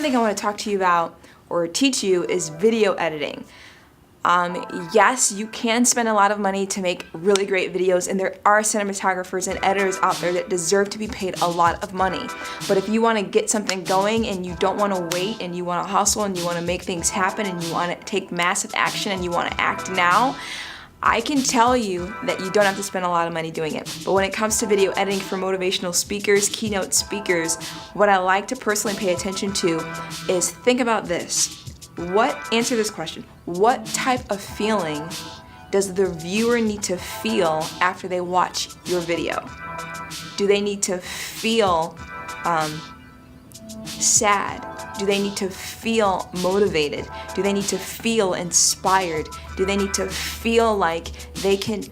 thing I want to talk to you about or teach you is video editing. Yes, you can spend a lot of money to make really great videos, and there are cinematographers and editors out there that deserve to be paid a lot of money. But if you want to get something going and you don't want to wait and you want to hustle and you want to make things happen and you want to take massive action and you want to act now, I can tell you that you don't have to spend a lot of money doing it. But when it comes to video editing for motivational speakers, keynote speakers, what I like to personally pay attention to is think about this. Answer this question. What type of feeling does the viewer need to feel after they watch your video? Do they need to feel sad? Do they need to feel motivated? Do they need to feel inspired? Do they need to feel like they can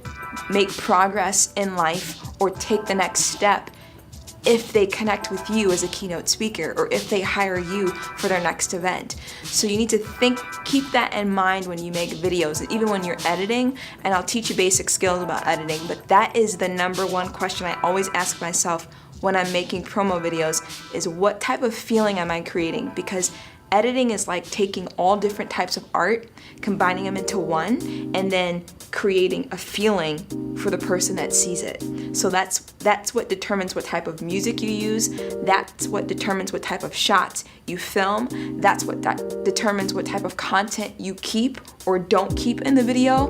make progress in life or take the next step if they connect with you as a keynote speaker or if they hire you for their next event? So you need to keep that in mind when you make videos, even when you're editing, and I'll teach you basic skills about editing, but that is the #1 question I always ask myself when I'm making promo videos is what type of feeling am I creating? Because editing is like taking all different types of art, combining them into one, and then creating a feeling for the person that sees it. So that's what determines what type of music you use. That's what determines what type of shots you film. That's what determines what type of content you keep or don't keep in the video.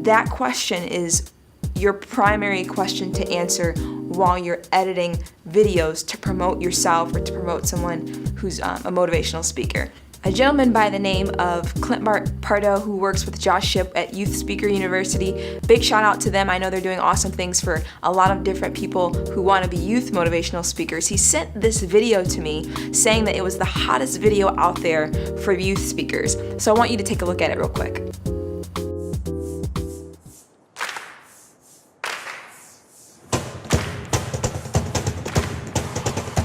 That question is your primary question to answer while you're editing videos to promote yourself or to promote someone who's a motivational speaker. A gentleman by the name of Clint Pardo, who works with Josh Shipp at Youth Speaker University. Big shout out to them. I know they're doing awesome things for a lot of different people who want to be youth motivational speakers. He sent this video to me saying that it was the hottest video out there for youth speakers. So I want you to take a look at it real quick.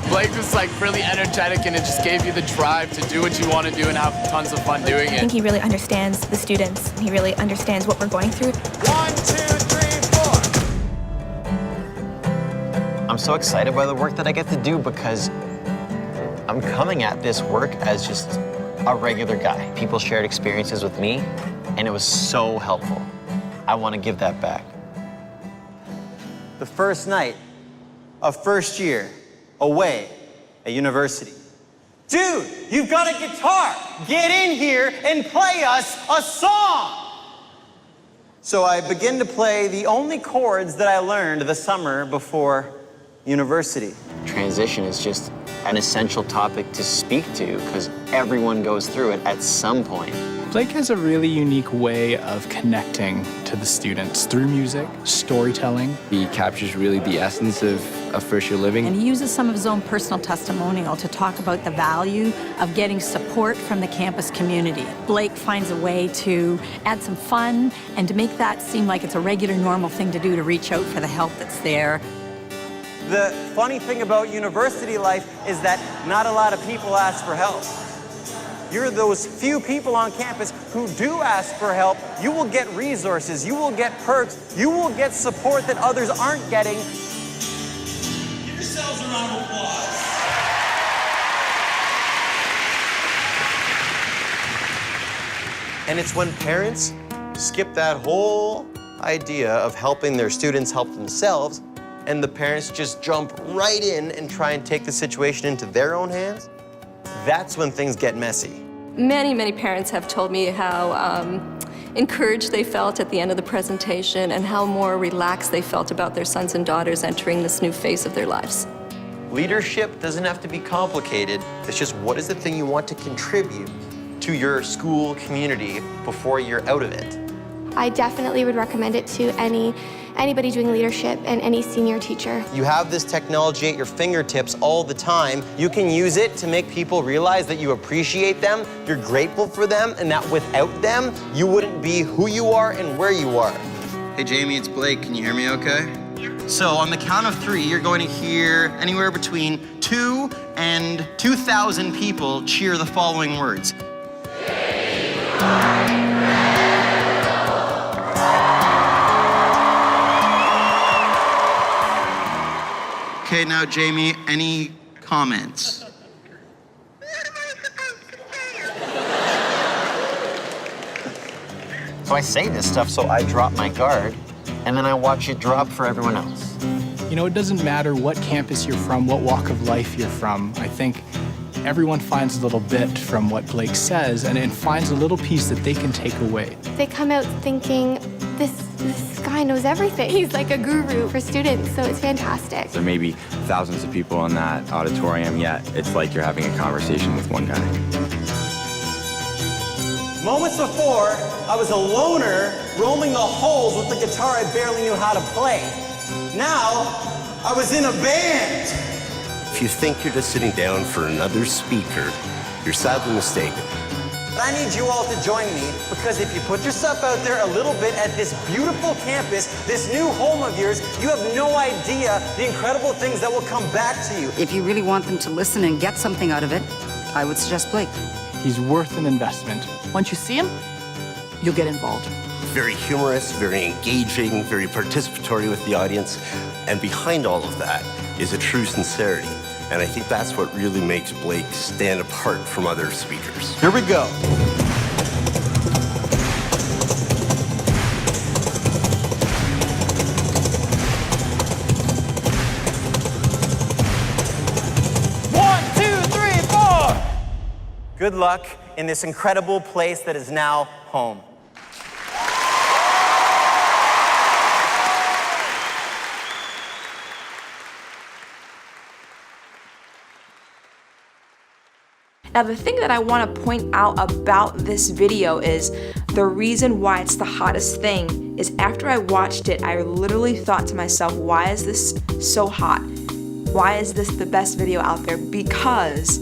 Blake was like really energetic, and it just gave you the drive to do what you want to do and have tons of fun doing it. I think he really understands the students. He really understands what we're going through. 1, 2, 3, 4. I'm so excited by the work that I get to do because I'm coming at this work as just a regular guy. People shared experiences with me, and it was so helpful. I want to give that back. The first night of first year away at university. Dude, you've got a guitar. Get in here and play us a song. So I begin to play the only chords that I learned the summer before university. Transition is just an essential topic to speak to because everyone goes through it at some point. Blake has a really unique way of connecting to the students through music, storytelling. He captures really the essence of first year living. And he uses some of his own personal testimonial to talk about the value of getting support from the campus community. Blake finds a way to add some fun and to make that seem like it's a regular, normal thing to do to reach out for the help that's there. The funny thing about university life is that not a lot of people ask for help. You're those few people on campus who do ask for help. You will get resources, you will get perks, you will get support that others aren't getting. Give yourselves a round of applause. And it's when parents skip that whole idea of helping their students help themselves, and the parents just jump right in and try and take the situation into their own hands, that's when things get messy. Many, many parents have told me how encouraged they felt at the end of the presentation and how more relaxed they felt about their sons and daughters entering this new phase of their lives. Leadership doesn't have to be complicated. It's just what is the thing you want to contribute to your school community before you're out of it. I definitely would recommend it to anybody doing leadership and any senior teacher. You have this technology at your fingertips all the time. You can use it to make people realize that you appreciate them, you're grateful for them, and that without them, you wouldn't be who you are and where you are. Hey Jamie, it's Blake. Can you hear me okay? So on the count of 3, you're going to hear anywhere between 2 and 2,000 people cheer the following words. Okay, now Jamie, any comments? So I say this stuff so I drop my guard, and then I watch it drop for everyone else. You know, it doesn't matter what campus you're from, what walk of life you're from. I think everyone finds a little bit from what Blake says and finds a little piece that they can take away. They come out thinking, this guy knows everything. He's like a guru for students, so it's fantastic. There may be thousands of people in that auditorium, yet it's like you're having a conversation with one guy. Moments before, I was a loner roaming the halls with the guitar I barely knew how to play. Now, I was in a band. If you think you're just sitting down for another speaker, you're sadly mistaken. But I need you all to join me, because if you put yourself out there a little bit at this beautiful campus, this new home of yours, you have no idea the incredible things that will come back to you. If you really want them to listen and get something out of it, I would suggest Blake. He's worth an investment. Once you see him, you'll get involved. Very humorous, very engaging, very participatory with the audience. And behind all of that is a true sincerity. And I think that's what really makes Blake stand apart from other speakers. Here we go. One, two, three, four. Good luck in this incredible place that is now home. Now, the thing that I want to point out about this video is the reason why it's the hottest thing is after I watched it, I literally thought to myself, why is this so hot? Why is this the best video out there? Because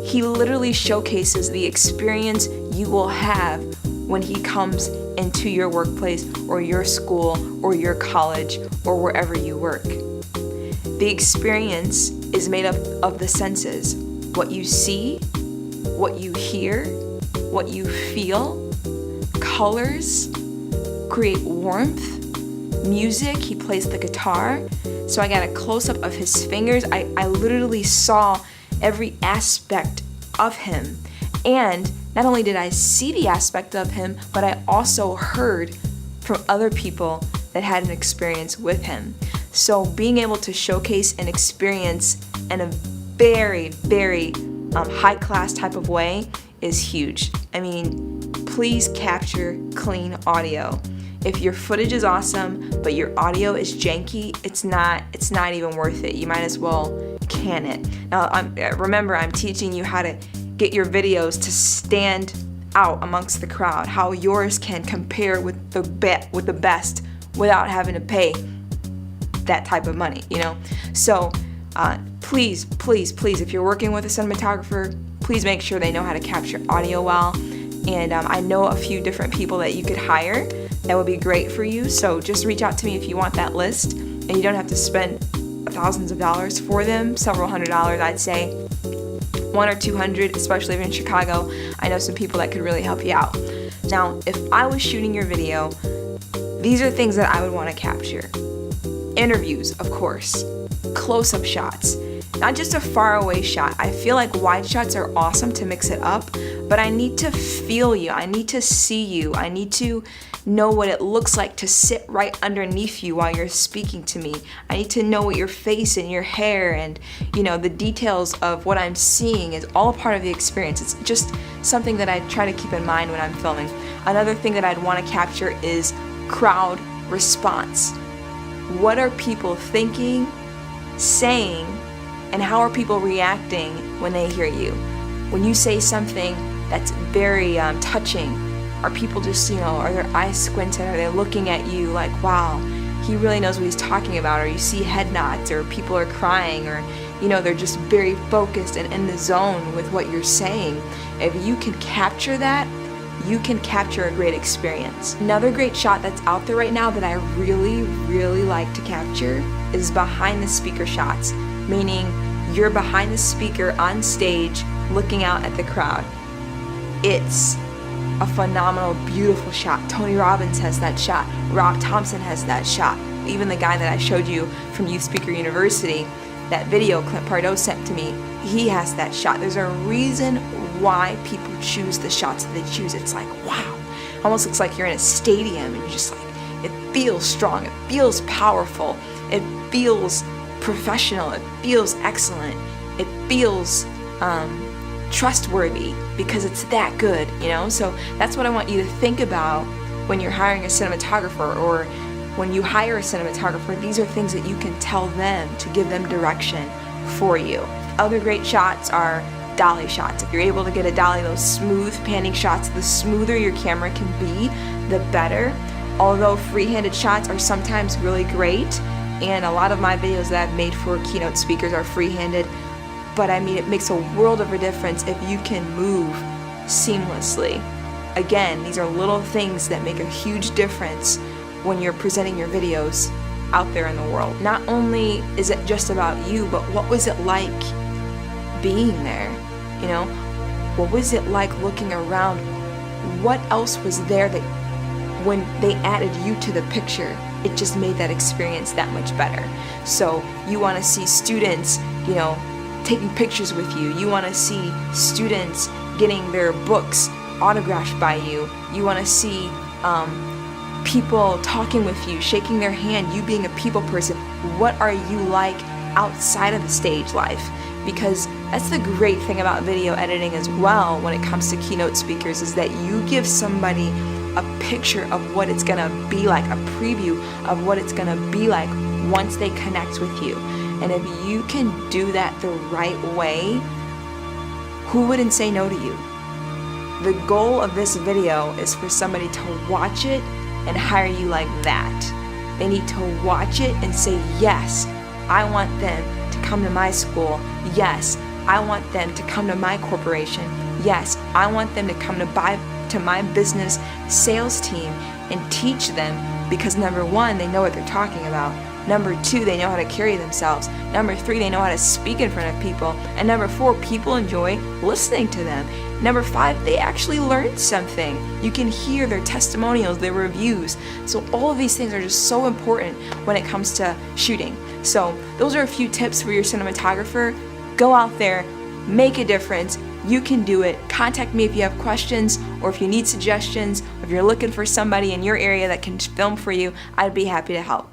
he literally showcases the experience you will have when he comes into your workplace or your school or your college or wherever you work. The experience is made up of the senses, what you see, what you hear, what you feel, colors, create warmth, music, he plays the guitar. So I got a close-up of his fingers. I literally saw every aspect of him. And not only did I see the aspect of him, but I also heard from other people that had an experience with him. So being able to showcase an experience in a very, very high-class type of way is huge. I mean, please capture clean audio. If your footage is awesome, but your audio is janky, it's not even worth it. You might as well can it. Now, remember, I'm teaching you how to get your videos to stand out amongst the crowd, how yours can compare with the best without having to pay that type of money, you know? So please, please, please, if you're working with a cinematographer, please make sure they know how to capture audio well. And I know a few different people that you could hire that would be great for you. So just reach out to me if you want that list, and you don't have to spend thousands of dollars for them, several $100s, I'd say. $100 or $200, especially if you're in Chicago. I know some people that could really help you out. Now, if I was shooting your video, these are things that I would want to capture. Interviews, of course. Close-up shots. Not just a faraway shot. I feel like wide shots are awesome to mix it up, but I need to feel you. I need to see you. I need to know what it looks like to sit right underneath you while you're speaking to me. I need to know what your face and your hair and, you know, the details of what I'm seeing is all part of the experience. It's just something that I try to keep in mind when I'm filming. Another thing that I'd want to capture is crowd response. What are people thinking, saying, and how are people reacting when they hear you? When you say something that's very touching, are people just, you know, are their eyes squinted? Are they looking at you like, wow, he really knows what he's talking about? Or you see head nods, or people are crying, or, you know, they're just very focused and in the zone with what you're saying. If you can capture that, you can capture a great experience. Another great shot that's out there right now that I really, really like to capture is behind the speaker shots, meaning you're behind the speaker on stage looking out at the crowd. It's a phenomenal, beautiful shot. Tony Robbins has that shot. Rob Thompson has that shot. Even the guy that I showed you from Youth Speaker University, that video Clint Pardo sent to me, he has that shot. There's a reason why people choose the shots that they choose. It's like, wow, almost looks like you're in a stadium, and you're just like, it feels strong, it feels powerful, it feels professional, it feels excellent, it feels trustworthy because it's that good, you know? So that's what I want you to think about when you're hiring a cinematographer, or when you hire a cinematographer. These are things that you can tell them to give them direction for you. Other great shots are dolly shots. If you're able to get a dolly, those smooth panning shots, the smoother your camera can be, the better. Although free-handed shots are sometimes really great, and a lot of my videos that I've made for keynote speakers are free-handed, but I mean, it makes a world of a difference if you can move seamlessly. Again, these are little things that make a huge difference when you're presenting your videos out there in the world. Not only is it just about you, but what was it like being there? You know, what was it like looking around? What else was there that when they added you to the picture, it just made that experience that much better? So you want to see students, you know, taking pictures with you. You want to see students getting their books autographed by you. You want to see people talking with you, shaking their hand, you being a people person. What are you like outside of the stage life? Because that's the great thing about video editing as well when it comes to keynote speakers, is that you give somebody a picture of what it's gonna be like, a preview of what it's gonna be like once they connect with you. And if you can do that the right way, who wouldn't say no to you? The goal of this video is for somebody to watch it and hire you like that. They need to watch it and say, yes, I want them to come to my school. Yes, I want them to come to my corporation. Yes, I want them to come to my business sales team and teach them, because number one, they know what they're talking about. Number two, they know how to carry themselves. Number three, they know how to speak in front of people. And number four, people enjoy listening to them. Number five, they actually learned something. You can hear their testimonials, their reviews. So all of these things are just so important when it comes to shooting. So those are a few tips for your cinematographer. Go out there, make a difference. You can do it. Contact me if you have questions, or if you need suggestions, or if you're looking for somebody in your area that can film for you. I'd be happy to help.